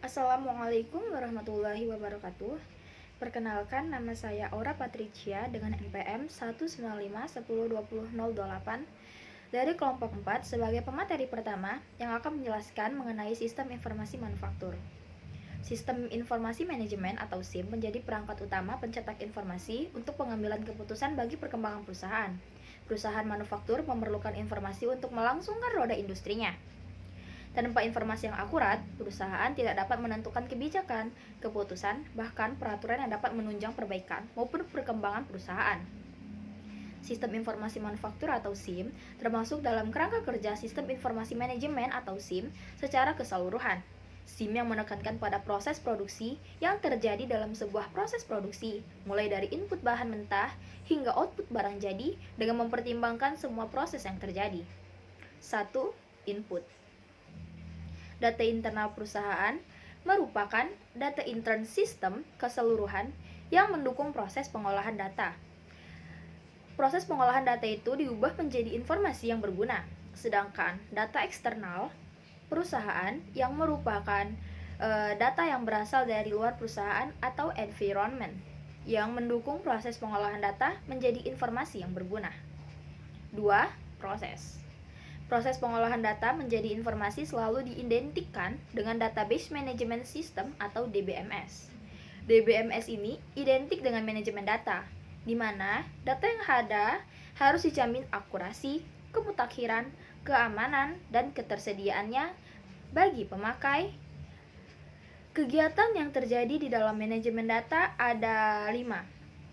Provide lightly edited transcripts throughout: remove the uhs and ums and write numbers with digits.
Assalamualaikum warahmatullahi wabarakatuh. Perkenalkan, nama saya Aura Patricia dengan NPM 195102008 dari kelompok 4 sebagai pemateri pertama yang akan menjelaskan mengenai sistem informasi manufaktur. Sistem informasi manajemen atau SIM menjadi perangkat utama pencetak informasi untuk pengambilan keputusan bagi perkembangan perusahaan. Perusahaan manufaktur memerlukan informasi untuk melangsungkan roda industrinya. Tanpa informasi yang akurat, perusahaan tidak dapat menentukan kebijakan, keputusan, bahkan peraturan yang dapat menunjang perbaikan maupun perkembangan perusahaan. Sistem informasi manufaktur atau SIM termasuk dalam kerangka kerja sistem informasi manajemen atau SIM secara keseluruhan. SIM yang menekankan pada proses produksi yang terjadi dalam sebuah proses produksi, mulai dari input bahan mentah hingga output barang jadi dengan mempertimbangkan semua proses yang terjadi. 1. Input. Data internal perusahaan merupakan data intern sistem keseluruhan yang mendukung proses pengolahan data. Proses pengolahan data itu diubah menjadi informasi yang berguna, sedangkan data eksternal perusahaan yang merupakan data yang berasal dari luar perusahaan atau environment yang mendukung proses pengolahan data menjadi informasi yang berguna. 2. Proses. Proses pengolahan data menjadi informasi selalu diidentikan dengan Database Management System atau DBMS. DBMS ini identik dengan manajemen data, di mana data yang ada harus dijamin akurasi, kemutakhiran, keamanan, dan ketersediaannya bagi pemakai. Kegiatan yang terjadi di dalam manajemen data ada 5,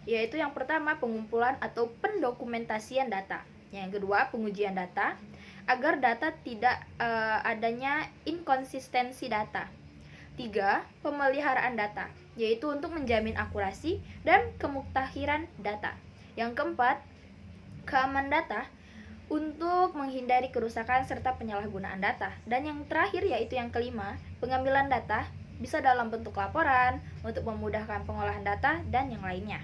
yaitu yang pertama pengumpulan atau pendokumentasian data, yang kedua pengujian data, agar data tidak adanya inkonsistensi data. 3. Pemeliharaan data, yaitu untuk menjamin akurasi dan kemutakhiran data. Yang keempat, keamanan data, untuk menghindari kerusakan serta penyalahgunaan data. Dan yang terakhir yaitu yang kelima, pengambilan data bisa dalam bentuk laporan untuk memudahkan pengolahan data dan yang lainnya.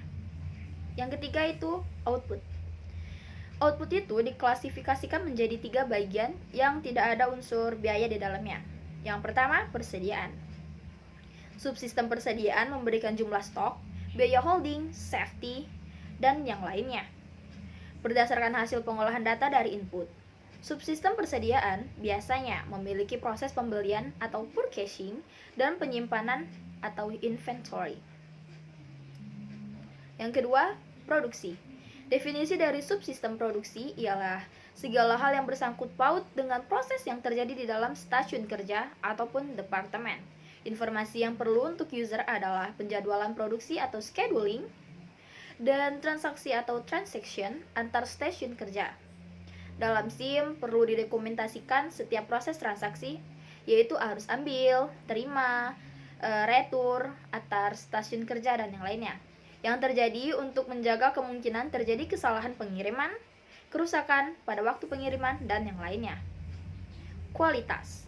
Yang ketiga itu output. Output itu diklasifikasikan menjadi 3 bagian yang tidak ada unsur biaya di dalamnya. Yang pertama, persediaan. Subsistem persediaan memberikan jumlah stok, biaya holding, safety, dan yang lainnya berdasarkan hasil pengolahan data dari input. Subsistem persediaan biasanya memiliki proses pembelian atau purchasing dan penyimpanan atau inventory. Yang kedua, produksi. Definisi dari subsistem produksi ialah segala hal yang bersangkut paut dengan proses yang terjadi di dalam stasiun kerja ataupun departemen. Informasi yang perlu untuk user adalah penjadwalan produksi atau scheduling dan transaksi atau transaction antar stasiun kerja. Dalam SIM perlu didokumentasikan setiap proses transaksi, yaitu arus ambil, terima, retur antar stasiun kerja dan yang lainnya, yang terjadi untuk menjaga kemungkinan terjadi kesalahan pengiriman, kerusakan pada waktu pengiriman, dan yang lainnya. Kualitas.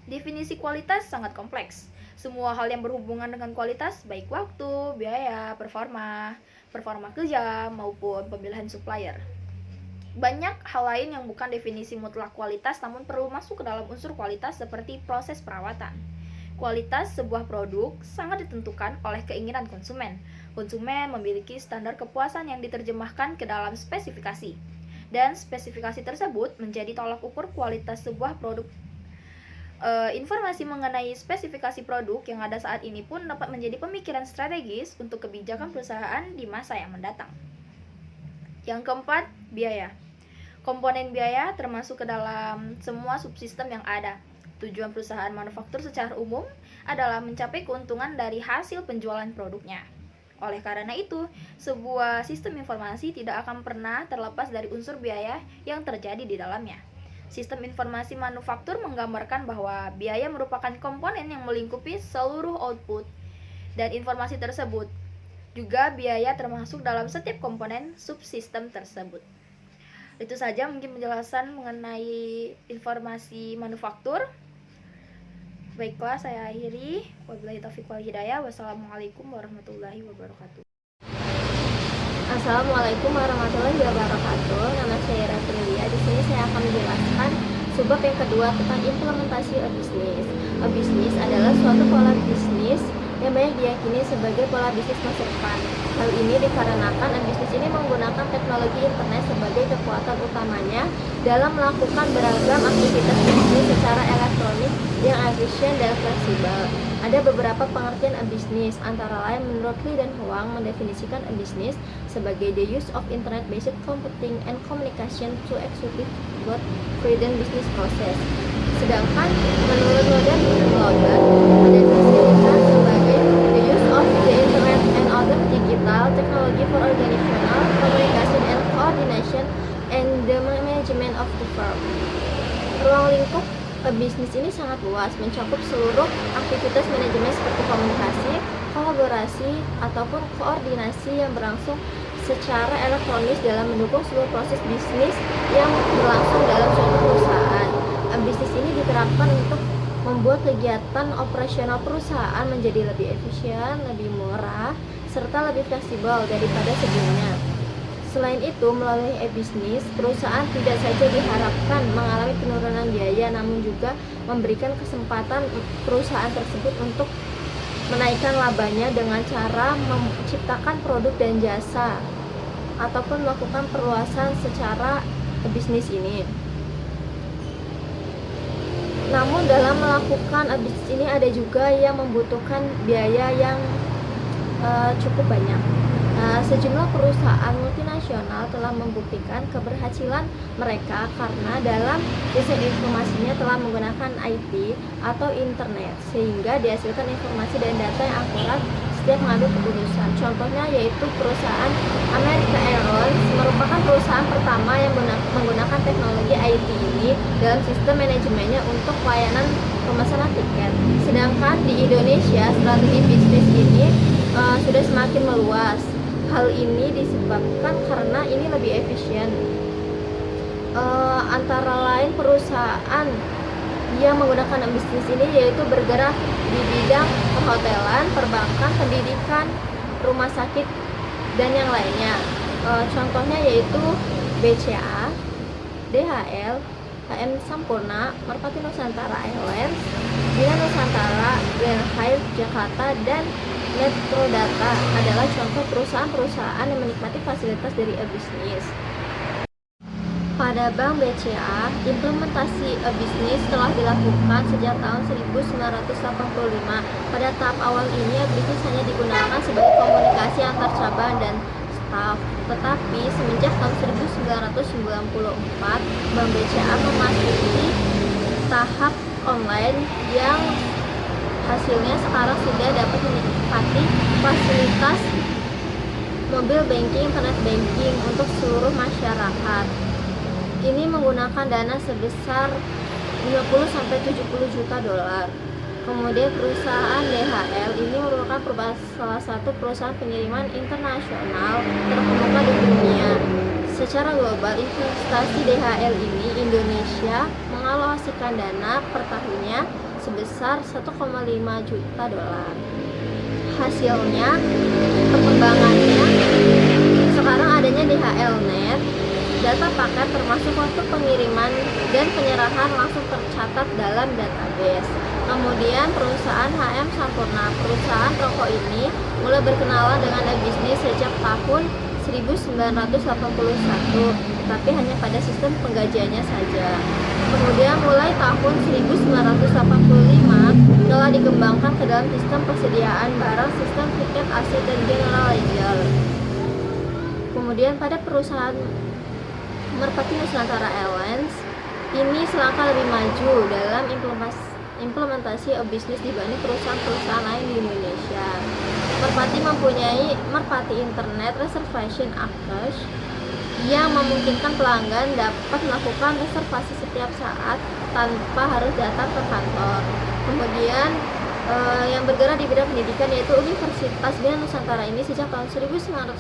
Definisi kualitas sangat kompleks. Semua hal yang berhubungan dengan kualitas, baik waktu, biaya, performa kerja, maupun pemilihan supplier. Banyak hal lain yang bukan definisi mutlak kualitas namun perlu masuk ke dalam unsur kualitas seperti proses perawatan. Kualitas sebuah produk sangat ditentukan oleh keinginan konsumen. Konsumen memiliki standar kepuasan yang diterjemahkan ke dalam spesifikasi, dan spesifikasi tersebut menjadi tolak ukur kualitas sebuah produk. Informasi mengenai spesifikasi produk yang ada saat ini pun dapat menjadi pemikiran strategis untuk kebijakan perusahaan di masa yang mendatang. Yang keempat, biaya. Komponen biaya termasuk ke dalam semua subsistem yang ada. Tujuan perusahaan manufaktur secara umum adalah mencapai keuntungan dari hasil penjualan produknya. Oleh karena itu, sebuah sistem informasi tidak akan pernah terlepas dari unsur biaya yang terjadi di dalamnya. Sistem informasi manufaktur menggambarkan bahwa biaya merupakan komponen yang melingkupi seluruh output, dan informasi tersebut juga biaya termasuk dalam setiap komponen subsistem tersebut. Itu saja mungkin penjelasan mengenai informasi manufaktur. Baiklah, saya akhiri. Wabillahi taufiq wal hidayah. Wassalamualaikum warahmatullahi wabarakatuh. Assalamualaikum warahmatullahi wabarakatuh. Nama saya Rafilia. Di sini saya akan menjelaskan subbab yang kedua tentang implementasi bisnis. bisnis adalah suatu pola bisnis yang banyak diyakini sebagai pola bisnis masa depan. Hal ini dikarenakan bisnis ini menggunakan teknologi internet sebagai kekuatan utamanya dalam melakukan beragam aktivitas bisnis secara elektronik yang efisien dan fleksibel. Ada beberapa pengertian bisnis, antara lain menurut Lee dan Huang mendefinisikan bisnis sebagai the use of internet-based computing and communication to execute both freedom business process. Sedangkan menurut Logan mendefinisikan sebagai the use of the internet and other digital technology for organizational communication and coordination and the management of the firm. Ruang lingkup bisnis ini sangat luas, mencakup seluruh aktivitas manajemen seperti komunikasi, kolaborasi, ataupun koordinasi yang berlangsung secara elektronis dalam mendukung seluruh proses bisnis yang berlangsung dalam suatu perusahaan. Bisnis ini diterapkan untuk membuat kegiatan operasional perusahaan menjadi lebih efisien, lebih murah, serta lebih fleksibel daripada sebelumnya. Selain itu, melalui e-bisnis, perusahaan tidak saja diharapkan mengalami penurunan biaya, namun juga memberikan kesempatan perusahaan tersebut untuk menaikkan labanya dengan cara menciptakan produk dan jasa ataupun melakukan perluasan secara bisnis ini. Namun dalam melakukan bisnis ini ada juga yang membutuhkan biaya yang cukup banyak. Sejumlah perusahaan multinasional telah membuktikan keberhasilan mereka karena dalam sistem informasinya telah menggunakan IT atau internet sehingga dihasilkan informasi dan data yang akurat setiap mengambil keputusan. Contohnya yaitu perusahaan American Airlines merupakan perusahaan pertama yang menggunakan teknologi IT ini dalam sistem manajemennya untuk pelayanan pemesanan tiket. Sedangkan di Indonesia strategi bisnis ini sudah semakin meluas. Hal ini disebabkan karena ini lebih efisien. Antara lain perusahaan yang menggunakan bisnis ini yaitu bergerak di bidang perhotelan, perbankan, pendidikan, rumah sakit, dan yang lainnya. Contohnya yaitu BCA, DHL, HM Sampurna, Merpati Nusantara Airlines, Bina Nusantara, Grand Hyatt Jakarta, dan Metro Data adalah contoh perusahaan-perusahaan yang menikmati fasilitas dari e-bisnis. Pada Bank BCA, implementasi e-bisnis telah dilakukan sejak tahun 1985. Pada tahap awal ini, e-bisnis hanya digunakan sebagai komunikasi antar cabang dan staf. Tetapi semenjak tahun 1994, Bank BCA memasuki tahap online yang hasilnya sekarang sudah dapat menikmati fasilitas mobil banking, internet banking untuk seluruh masyarakat. Ini menggunakan dana sebesar 50-70 juta dolar. Kemudian perusahaan DHL ini merupakan salah satu perusahaan pengiriman internasional terkemuka di dunia. Secara global, investasi DHL ini Indonesia mengalokasikan dana per tahunnya sebesar 1,5 juta dolar. Hasilnya, perkembangannya sekarang adanya DHL.net. Data paket termasuk waktu pengiriman dan penyerahan langsung tercatat dalam database. Kemudian perusahaan HM Sampurna, perusahaan rokok ini mulai berkenalan dengan bisnis sejak tahun 1981, tapi hanya pada sistem penggajiannya saja. Kemudian mulai tahun 1985 telah dikembangkan ke dalam sistem persediaan barang, sistem tiket, aset, dan general ledger. Kemudian pada perusahaan Merpati Nusantara Airlines ini selangkah lebih maju dalam implementasi bisnis dibanding perusahaan-perusahaan lain di Indonesia. Merpati mempunyai Merpati Internet Reservation Access yang memungkinkan pelanggan dapat melakukan reservasi setiap saat tanpa harus datang ke kantor. Kemudian yang bergerak di bidang pendidikan yaitu Universitas Bina Nusantara ini sejak tahun 1995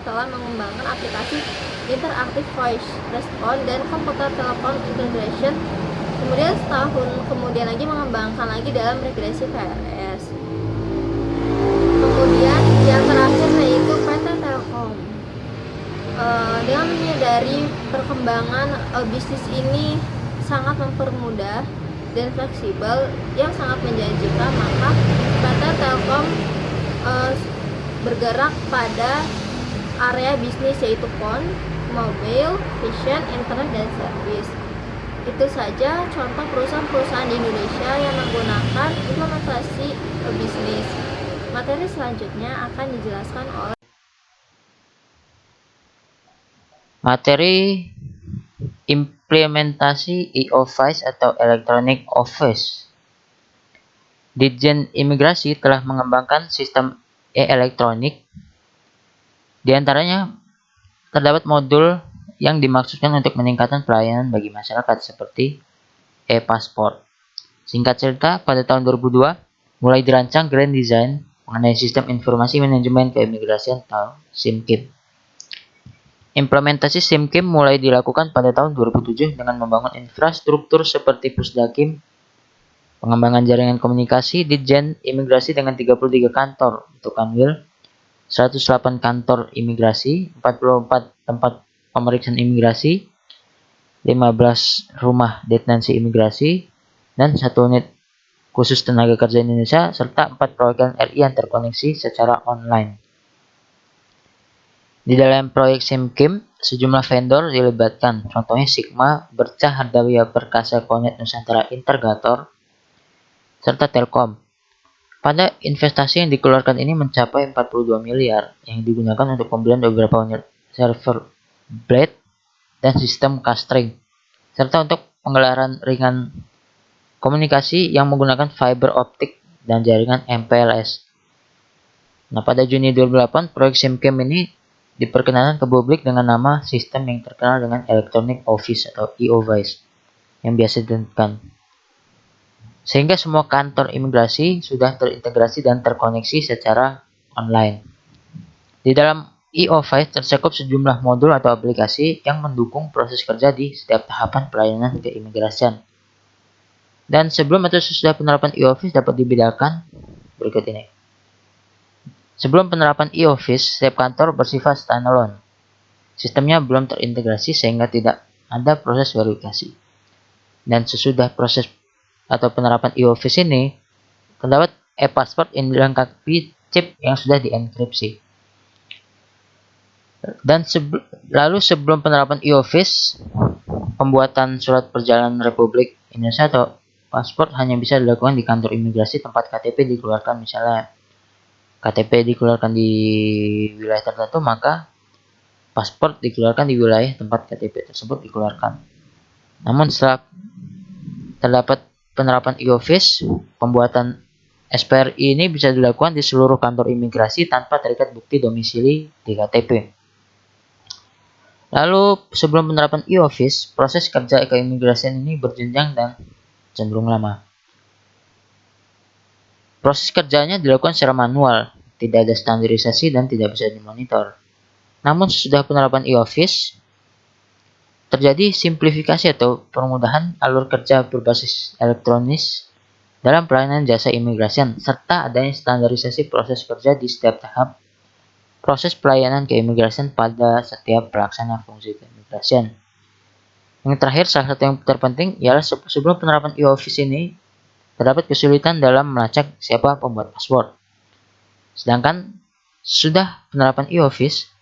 telah mengembangkan aplikasi interaktif voice response dan komputer telepon integration. Kemudian setahun kemudian lagi mengembangkan lagi dalam regresi PRS. Kemudian yang terakhir yaitu PT Telkom. Dengan menyadari perkembangan bisnis ini sangat mempermudah dan fleksibel yang sangat menjanjikan, maka PT Telkom bergerak pada area bisnis yaitu PON, mobile, vision, internet, dan service. Itu saja contoh perusahaan-perusahaan di Indonesia yang menggunakan implementasi bisnis. Materi selanjutnya akan dijelaskan oleh materi implementasi e-office atau Electronic Office. Ditjen Imigrasi telah mengembangkan sistem e-elektronik. Di antaranya terdapat modul yang dimaksudkan untuk meningkatkan pelayanan bagi masyarakat seperti e-pasport. Singkat cerita, pada tahun 2002 mulai dirancang grand design mengenai sistem informasi manajemen keimigrasian atau SIMKIM. Implementasi SIMKIM mulai dilakukan pada tahun 2007 dengan membangun infrastruktur seperti Pusdakim, pengembangan jaringan komunikasi Ditjen Imigrasi dengan 33 kantor untuk Kanwil, 108 kantor imigrasi, 44 tempat pemeriksaan imigrasi, 15 rumah detensi imigrasi, dan 1 unit khusus tenaga kerja Indonesia, serta 4 perwakilan RI yang terkoneksi secara online. Di dalam proyek SIMKIM, sejumlah vendor dilibatkan, contohnya Sigma, Bercah Hardawia Perkasa Connect Nusantara Integrator, serta Telkom. Pada investasi yang dikeluarkan ini mencapai 42 miliar yang digunakan untuk pembelian beberapa unit server blade dan sistem clustering, serta untuk penggelaran ringan komunikasi yang menggunakan fiber optik dan jaringan MPLS. Nah, pada Juni 2008, proyek SIMKIM ini diperkenalkan ke publik dengan nama sistem yang terkenal dengan Electronic Office atau e-Office yang biasa ditentukan. Sehingga semua kantor imigrasi sudah terintegrasi dan terkoneksi secara online. Di dalam e-Office tercakup sejumlah modul atau aplikasi yang mendukung proses kerja di setiap tahapan pelayanan keimigrasian. Dan sebelum atau sesudah penerapan e-Office dapat dibedakan berikut ini. Sebelum penerapan e-Office, setiap kantor bersifat standalone. Sistemnya belum terintegrasi sehingga tidak ada proses verifikasi. Dan sesudah proses atau penerapan e-Office ini, terdapat e-passport yang dilengkapi chip yang sudah dienkripsi. Dan sebelum penerapan e-Office, pembuatan surat perjalanan Republik Indonesia atau paspor hanya bisa dilakukan di kantor imigrasi tempat KTP dikeluarkan. Misalnya KTP dikeluarkan di wilayah tertentu, maka paspor dikeluarkan di wilayah tempat KTP tersebut dikeluarkan. Namun setelah terdapat penerapan e-Office, pembuatan SPRI ini bisa dilakukan di seluruh kantor imigrasi tanpa terikat bukti domisili di KTP. Lalu sebelum penerapan e-Office, proses kerja keimigrasian ini berjenjang dan cenderung lama. Proses kerjanya dilakukan secara manual, tidak ada standarisasi dan tidak bisa dimonitor. Namun sesudah penerapan e-Office, terjadi simplifikasi atau permudahan alur kerja berbasis elektronis dalam pelayanan jasa imigrasian, serta adanya standarisasi proses kerja di setiap tahap proses pelayanan keimigrasian pada setiap pelaksana fungsi keimigrasian. Yang terakhir, salah satu yang terpenting ialah sebelum penerapan e-Office ini, terdapat kesulitan dalam melacak siapa pembuat paspor. Sedangkan sudah penerapan e-Office,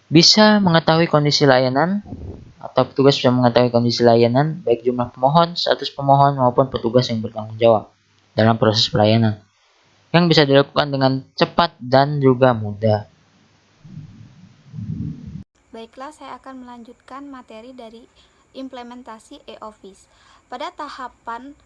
bisa mengetahui kondisi layanan atau petugas bisa mengetahui kondisi layanan baik jumlah pemohon, status pemohon maupun petugas yang bertanggung jawab dalam proses pelayanan yang bisa dilakukan dengan cepat dan juga mudah. Baiklah, saya akan melanjutkan materi dari implementasi e-Office. Pada tahapan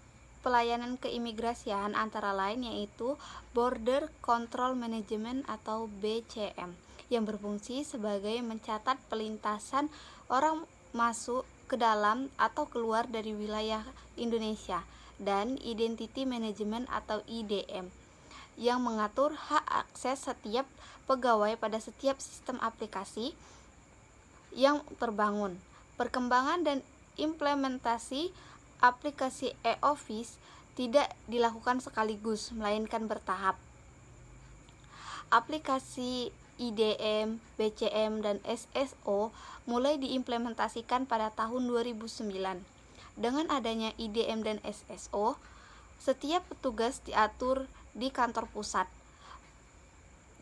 pelayanan keimigrasian antara lain yaitu Border Control Management atau BCM yang berfungsi sebagai mencatat pelintasan orang masuk ke dalam atau keluar dari wilayah Indonesia, dan Identity Management atau IDM yang mengatur hak akses setiap pegawai pada setiap sistem aplikasi yang terbangun. Perkembangan dan implementasi aplikasi e-Office tidak dilakukan sekaligus, melainkan bertahap. Aplikasi IDM, BCM, dan SSO mulai diimplementasikan pada tahun 2009 Dengan adanya IDM dan SSO, setiap petugas diatur di kantor pusat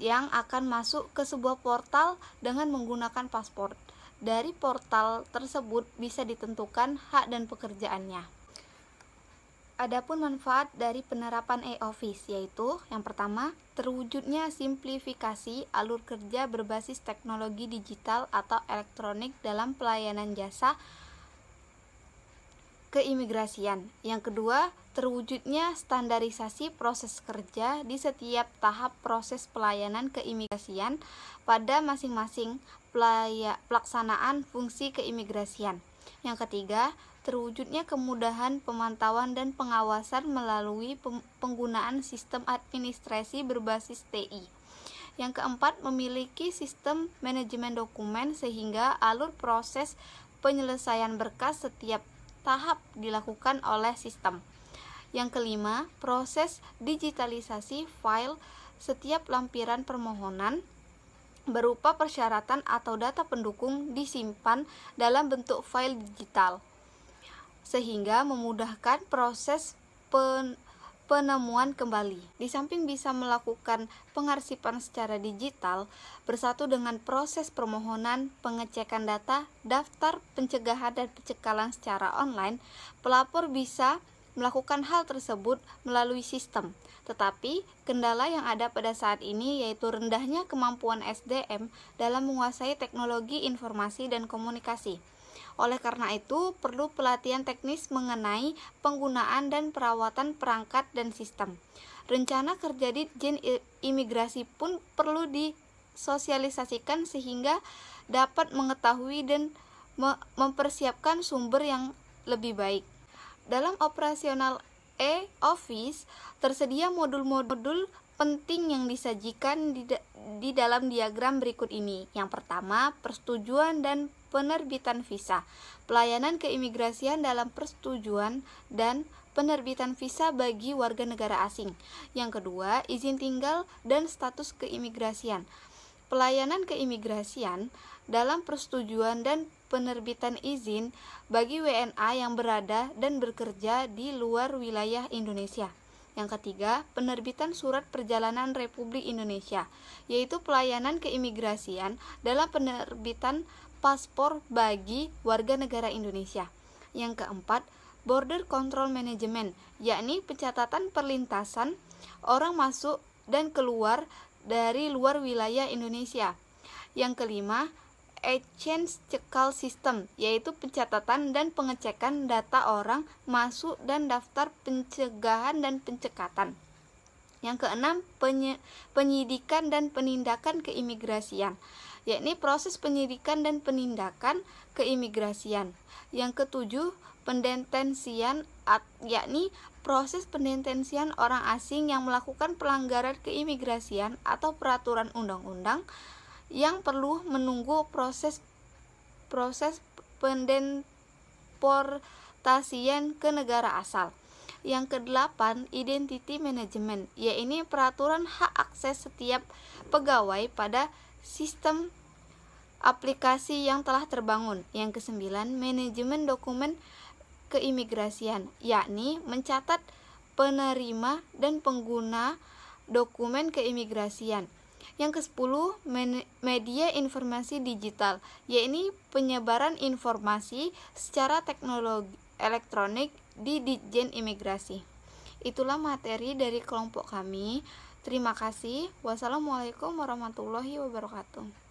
yang akan masuk ke sebuah portal dengan menggunakan paspor. Dari portal tersebut bisa ditentukan hak dan pekerjaannya. Adapun manfaat dari penerapan e-office yaitu yang pertama, terwujudnya simplifikasi alur kerja berbasis teknologi digital atau elektronik dalam pelayanan jasa keimigrasian. Yang kedua, terwujudnya standarisasi proses kerja di setiap tahap proses pelayanan keimigrasian pada masing-masing pelaksanaan fungsi keimigrasian. Yang ketiga, terwujudnya kemudahan pemantauan dan pengawasan melalui penggunaan sistem administrasi berbasis TI. Yang keempat, memiliki sistem manajemen dokumen sehingga alur proses penyelesaian berkas setiap tahap dilakukan oleh sistem. Yang kelima, proses digitalisasi file setiap lampiran permohonan berupa persyaratan atau data pendukung disimpan dalam bentuk file digital, sehingga memudahkan proses penemuan kembali. Di samping bisa melakukan pengarsipan secara digital, bersatu dengan proses permohonan, pengecekan data, daftar pencegahan dan pencekalan secara online, pelapor bisa melakukan hal tersebut melalui sistem. Tetapi, kendala yang ada pada saat ini yaitu rendahnya kemampuan SDM dalam menguasai teknologi informasi dan komunikasi. Oleh karena itu, perlu pelatihan teknis mengenai penggunaan dan perawatan perangkat dan sistem. Rencana kerja Ditjen Imigrasi pun perlu disosialisasikan sehingga dapat mengetahui dan mempersiapkan sumber yang lebih baik. Dalam operasional e-office, tersedia modul-modul penting yang disajikan di dalam diagram berikut ini. Yang pertama, persetujuan dan penerbitan visa. Pelayanan keimigrasian dalam persetujuan dan penerbitan visa bagi warga negara asing. Yang kedua, izin tinggal dan status keimigrasian. Pelayanan keimigrasian dalam persetujuan dan penerbitan izin bagi WNA yang berada dan bekerja di luar wilayah Indonesia. Yang ketiga, penerbitan surat perjalanan Republik Indonesia, yaitu pelayanan keimigrasian dalam penerbitan paspor bagi warga negara Indonesia. Yang keempat, border control management, yakni pencatatan perlintasan orang masuk dan keluar dari luar wilayah Indonesia. Yang kelima, exchange cekal system, yaitu pencatatan dan pengecekan data orang masuk dan daftar pencegahan dan pencekatan. Yang keenam, penyidikan dan penindakan keimigrasian, yakni proses penyidikan dan penindakan keimigrasian. Yang ketujuh, pendetensian, yakni proses pendetensian orang asing yang melakukan pelanggaran keimigrasian atau peraturan undang-undang yang perlu menunggu proses pendeportasian ke negara asal. Yang kedelapan, identity management, yaitu peraturan hak akses setiap pegawai pada sistem aplikasi yang telah terbangun. Yang kesembilan, manajemen dokumen keimigrasian, yakni mencatat penerima dan pengguna dokumen keimigrasian. Yang ke-10, media informasi digital, yaitu penyebaran informasi secara teknologi elektronik di Ditjen Imigrasi. Itulah materi dari kelompok kami. Terima kasih. Wassalamualaikum warahmatullahi wabarakatuh.